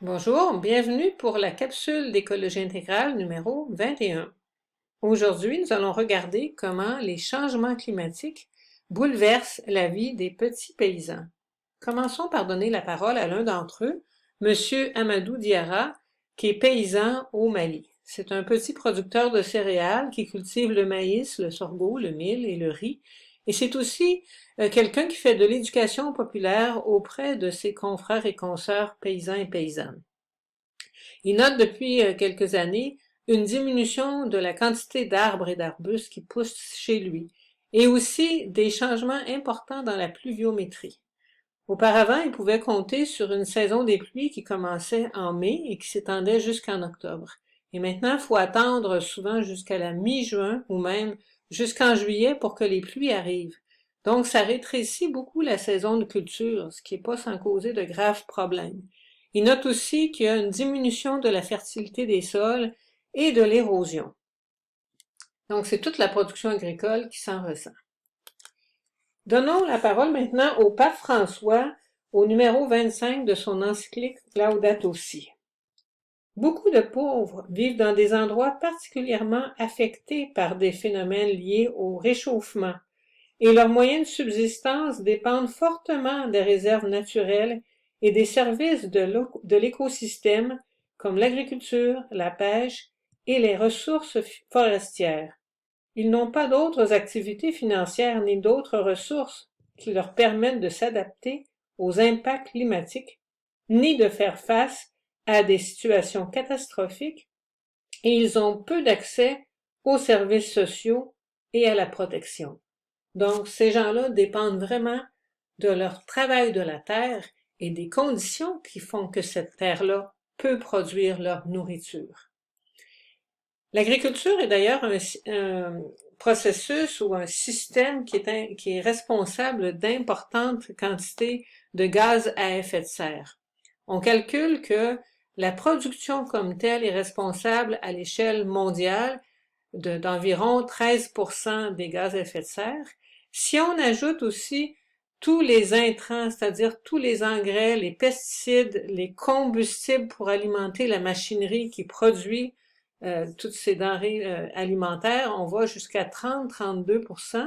Bonjour, bienvenue pour la capsule d'écologie intégrale numéro 21. Aujourd'hui, nous allons regarder comment les changements climatiques bouleversent la vie des petits paysans. Commençons par donner la parole à l'un d'entre eux, Monsieur Amadou Diarra, qui est paysan au Mali. C'est un petit producteur de céréales qui cultive le maïs, le sorgho, le mil et le riz. Et c'est aussi quelqu'un qui fait de l'éducation populaire auprès de ses confrères et consoeurs paysans et paysannes. Il note depuis quelques années une diminution de la quantité d'arbres et d'arbustes qui poussent chez lui, et aussi des changements importants dans la pluviométrie. Auparavant, il pouvait compter sur une saison des pluies qui commençait en mai et qui s'étendait jusqu'en octobre. Et maintenant, il faut attendre souvent jusqu'à la mi-juin ou même jusqu'en juillet pour que les pluies arrivent. Donc, ça rétrécit beaucoup la saison de culture, ce qui n'est pas sans causer de graves problèmes. Il note aussi qu'il y a une diminution de la fertilité des sols et de l'érosion. Donc, c'est toute la production agricole qui s'en ressent. Donnons la parole maintenant au pape François, au numéro 25 de son encyclique Laudato Si. Beaucoup de pauvres vivent dans des endroits particulièrement affectés par des phénomènes liés au réchauffement, et leurs moyens de subsistance dépendent fortement des réserves naturelles et des services de l'écosystème comme l'agriculture, la pêche et les ressources forestières. Ils n'ont pas d'autres activités financières ni d'autres ressources qui leur permettent de s'adapter aux impacts climatiques, ni de faire face à des situations catastrophiques, et ils ont peu d'accès aux services sociaux et à la protection. Donc, ces gens-là dépendent vraiment de leur travail de la terre et des conditions qui font que cette terre-là peut produire leur nourriture. L'agriculture est d'ailleurs un processus ou un système qui est responsable d'importantes quantités de gaz à effet de serre. On calcule que la production comme telle est responsable à l'échelle mondiale d'environ 13% des gaz à effet de serre. Si on ajoute aussi tous les intrants, c'est-à-dire tous les engrais, les pesticides, les combustibles pour alimenter la machinerie qui produit toutes ces denrées alimentaires, on va jusqu'à 30-32%.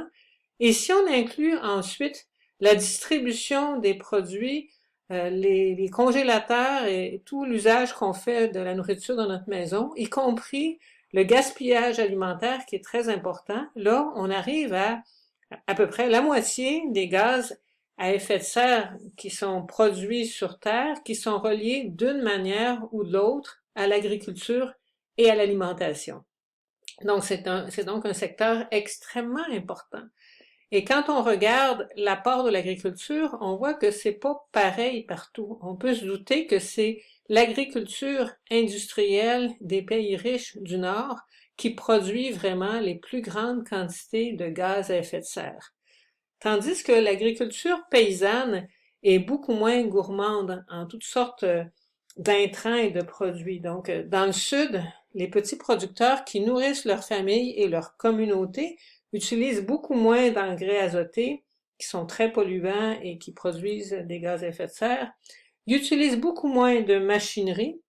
Et si on inclut ensuite la distribution des produits, les congélateurs et tout l'usage qu'on fait de la nourriture dans notre maison, y compris le gaspillage alimentaire qui est très important, là, on arrive à peu près la moitié des gaz à effet de serre qui sont produits sur Terre, qui sont reliés d'une manière ou de l'autre à l'agriculture et à l'alimentation. Donc, c'est donc un secteur extrêmement important. Et quand on regarde l'apport de l'agriculture, on voit que c'est pas pareil partout. On peut se douter que c'est l'agriculture industrielle des pays riches du Nord qui produit vraiment les plus grandes quantités de gaz à effet de serre. Tandis que l'agriculture paysanne est beaucoup moins gourmande en toutes sortes d'intrants et de produits. Donc, dans le Sud, les petits producteurs qui nourrissent leur famille et leur communauté utilisent beaucoup moins d'engrais azotés, qui sont très polluants et qui produisent des gaz à effet de serre. Ils utilisent beaucoup moins de machinerie.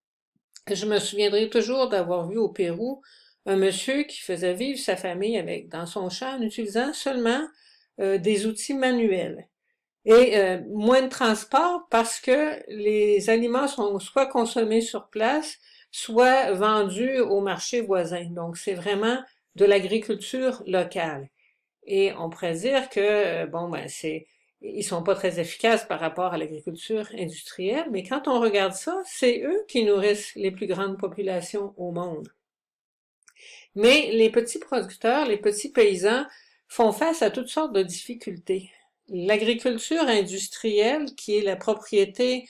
Je me souviendrai toujours d'avoir vu au Pérou un monsieur qui faisait vivre sa famille dans son champ en utilisant seulement des outils manuels. Et moins de transport parce que les aliments sont soit consommés sur place, soit vendus au marché voisin. Donc, c'est vraiment de l'agriculture locale. Et on pourrait dire que, ils sont pas très efficaces par rapport à l'agriculture industrielle, mais quand on regarde ça, c'est eux qui nourrissent les plus grandes populations au monde. Mais les petits producteurs, les petits paysans font face à toutes sortes de difficultés. L'agriculture industrielle, qui est la propriété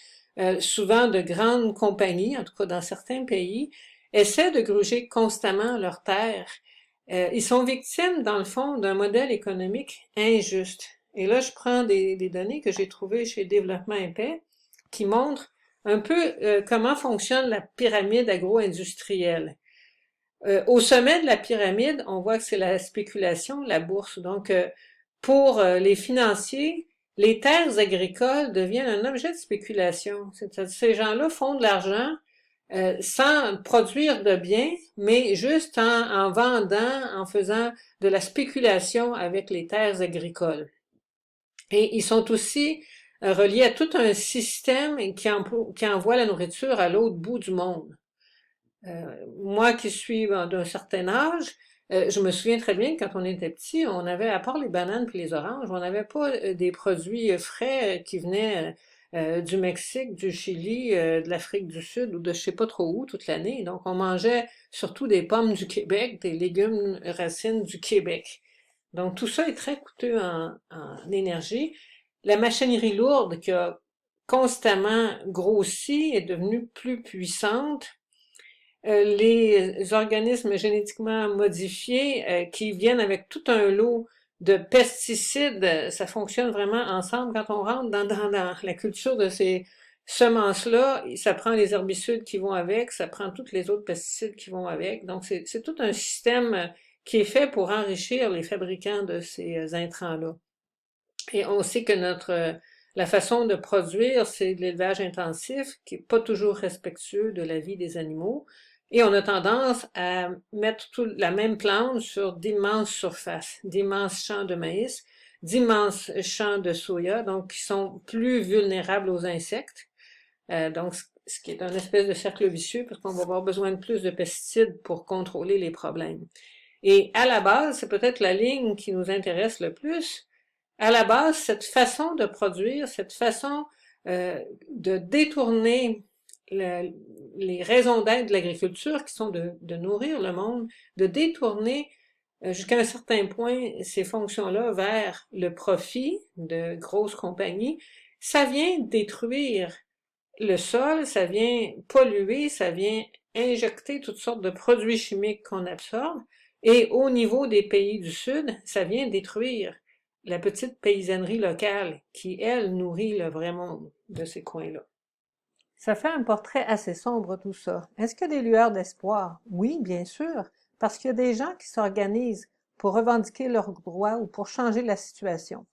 souvent de grandes compagnies, en tout cas dans certains pays, essaie de gruger constamment leurs terres. Ils sont victimes, dans le fond, d'un modèle économique injuste. Et là, je prends des données que j'ai trouvées chez Développement Épais qui montrent un peu comment fonctionne la pyramide agro-industrielle. Au sommet de la pyramide, on voit que c'est la spéculation, la bourse. Donc, pour les financiers, les terres agricoles deviennent un objet de spéculation. Ces gens-là font de l'argent sans produire de biens, mais juste en vendant, en faisant de la spéculation avec les terres agricoles. Et ils sont aussi reliés à tout un système qui envoie la nourriture à l'autre bout du monde. Moi qui suis d'un certain âge, je me souviens très bien que quand on était petit, on avait, à part les bananes et les oranges, on n'avait pas des produits frais qui venaient du Mexique, du Chili, de l'Afrique du Sud ou de je sais pas trop où toute l'année. Donc on mangeait surtout des pommes du Québec, des légumes racines du Québec. Donc tout ça est très coûteux en énergie. La machinerie lourde qui a constamment grossi est devenue plus puissante. Les organismes génétiquement modifiés qui viennent avec tout un lot de pesticides, ça fonctionne vraiment ensemble. Quand on rentre dans la culture de ces semences-là, ça prend les herbicides qui vont avec, ça prend tous les autres pesticides qui vont avec. Donc, c'est tout un système qui est fait pour enrichir les fabricants de ces intrants-là. Et on sait que la façon de produire, c'est de l'élevage intensif, qui est pas toujours respectueux de la vie des animaux. Et on a tendance à mettre la même plante sur d'immenses surfaces, d'immenses champs de maïs, d'immenses champs de soya, donc qui sont plus vulnérables aux insectes. Donc, ce qui est un espèce de cercle vicieux, parce qu'on va avoir besoin de plus de pesticides pour contrôler les problèmes. Et à la base, c'est peut-être la ligne qui nous intéresse le plus. À la base, cette façon de produire, cette façon de détourner les raisons d'être de l'agriculture, qui sont de nourrir le monde, de détourner jusqu'à un certain point ces fonctions-là vers le profit de grosses compagnies, ça vient détruire le sol, ça vient polluer, ça vient injecter toutes sortes de produits chimiques qu'on absorbe, et au niveau des pays du Sud, ça vient détruire la petite paysannerie locale qui, elle, nourrit le vrai monde de ces coins-là. Ça fait un portrait assez sombre tout ça. Est-ce qu'il y a des lueurs d'espoir? Oui, bien sûr, parce qu'il y a des gens qui s'organisent pour revendiquer leurs droits ou pour changer la situation.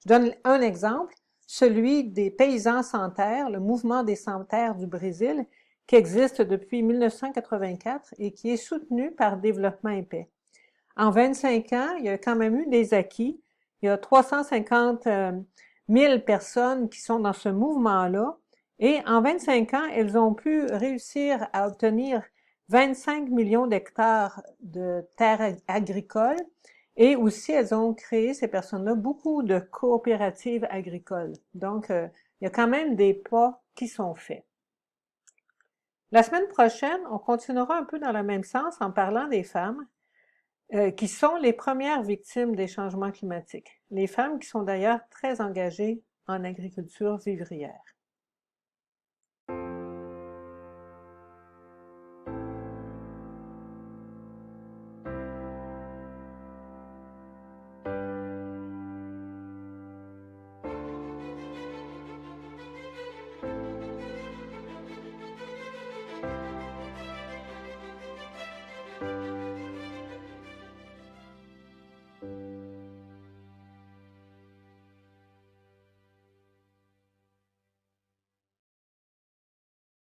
Je donne un exemple, celui des paysans sans terre, le mouvement des sans terre du Brésil, qui existe depuis 1984 et qui est soutenu par Développement et Paix. En 25 ans, il y a quand même eu des acquis. Il y a 350 000 personnes qui sont dans ce mouvement-là. Et en 25 ans, elles ont pu réussir à obtenir 25 millions d'hectares de terres agricoles. Et aussi, elles ont créé, ces personnes-là, beaucoup de coopératives agricoles. Donc, il y a quand même des pas qui sont faits. La semaine prochaine, on continuera un peu dans le même sens en parlant des femmes qui sont les premières victimes des changements climatiques. Les femmes qui sont d'ailleurs très engagées en agriculture vivrière.